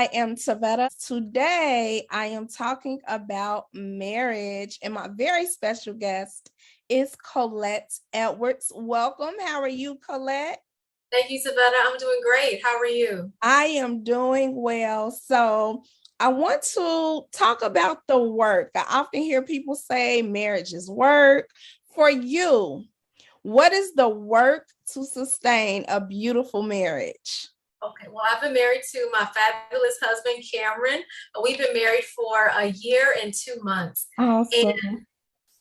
I am Tavetta. Today, I am talking about marriage, and my very special guest is Collette Edwards. Welcome. How are you, Collette? Thank you, Savannah. I'm doing great. How are you? I am doing well. So, I want to talk about the work. I often hear people say marriage is work. For you, what is the work to sustain a beautiful marriage? Okay, well, I've been married to my fabulous husband, Cameron. We've been married for a year and 2 months. And Awesome.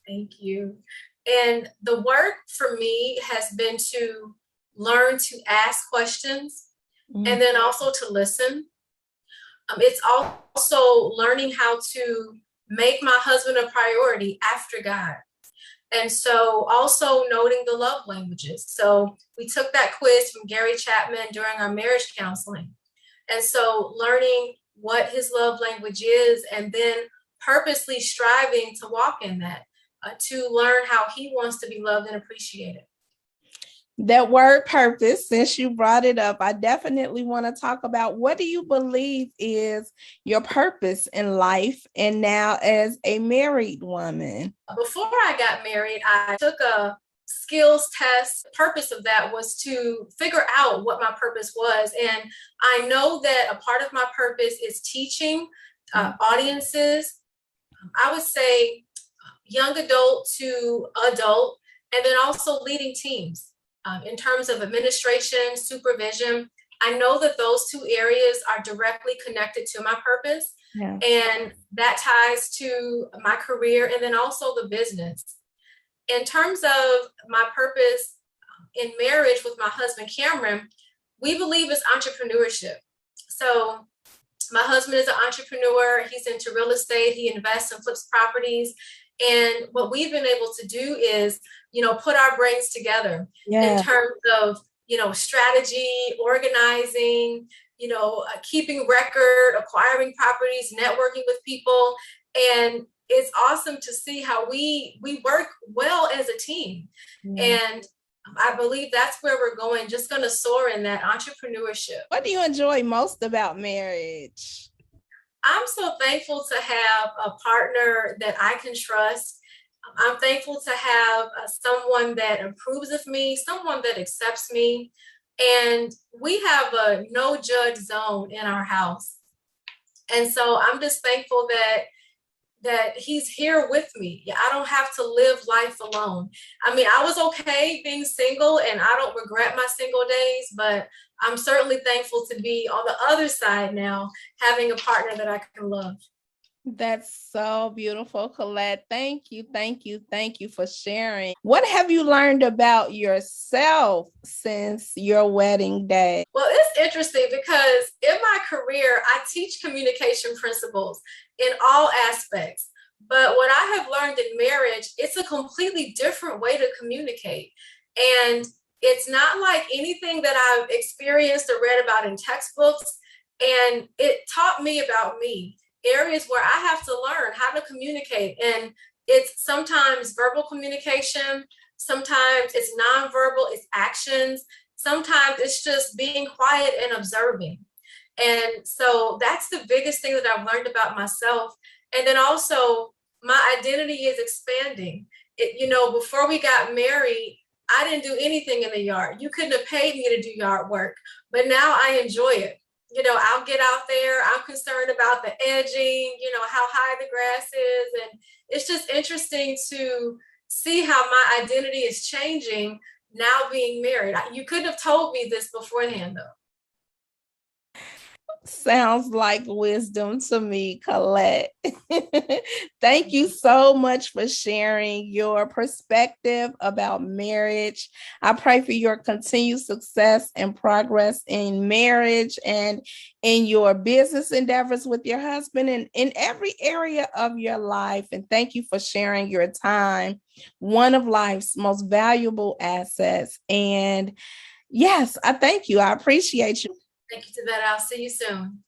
thank you. And the work for me has been to learn to ask questions and then also to listen. It's also learning how to make my husband a priority after God. And so also noting the love languages. So we took that quiz from Gary Chapman during our marriage counseling. And so learning what his love language is and then purposely striving to walk in that, to learn how he wants to be loved and appreciated. That word purpose, since you brought it up, I definitely want to talk about what do you believe is your purpose in life and now as a married woman? Before I got married, I took a skills test. The purpose of that was to figure out what my purpose was. And I know that a part of my purpose is teaching audiences. I would say young adult to adult, and then also leading teams. In terms of administration, supervision, I know that those two areas are directly connected to my purpose. Yeah. And that ties to my career and then also the business. In terms of my purpose in marriage with my husband, Cameron, we believe it's entrepreneurship. So my husband is an entrepreneur. He's into real estate. He invests and flips properties. And what we've been able to do is, put our brains together in terms of, strategy, organizing, keeping record, acquiring properties, networking with people. And it's awesome to see how we work well as a team. And I believe that's where we're going, just going to soar in that entrepreneurship. What do you enjoy most about marriage? I'm so thankful to have a partner that I can trust. I'm thankful to have someone that approves of me, someone that accepts me. And we have a no judge zone in our house. And so I'm just thankful that he's here with me. I don't have to live life alone. I mean, I was okay being single and I don't regret my single days, but I'm certainly thankful to be on the other side now, having a partner that I can love. That's so beautiful, Collette. Thank you for sharing. What have you learned about yourself since your wedding day? Well, it's interesting because in my career, I teach communication principles in all aspects. But what I have learned in marriage, it's a completely different way to communicate. And it's not like anything that I've experienced or read about in textbooks. And it taught me about me. Areas where I have to learn how to communicate. And it's sometimes verbal communication, sometimes it's nonverbal, it's actions, sometimes it's just being quiet and observing. And so that's the biggest thing that I've learned about myself. And then also my identity is expanding. Before we got married, I didn't do anything in the yard. You couldn't have paid me to do yard work, but now I enjoy it. I'll get out there. I'm concerned about the edging, how high the grass is. And it's just interesting to see how my identity is changing now being married. You couldn't have told me this beforehand, though. Sounds like wisdom to me, Collette. Thank you so much for sharing your perspective about marriage. I pray for your continued success and progress in marriage and in your business endeavors with your husband and in every area of your life. And thank you for sharing your time, one of life's most valuable assets. And yes, I thank you. I appreciate you. Thank you, Tavetta. I'll see you soon.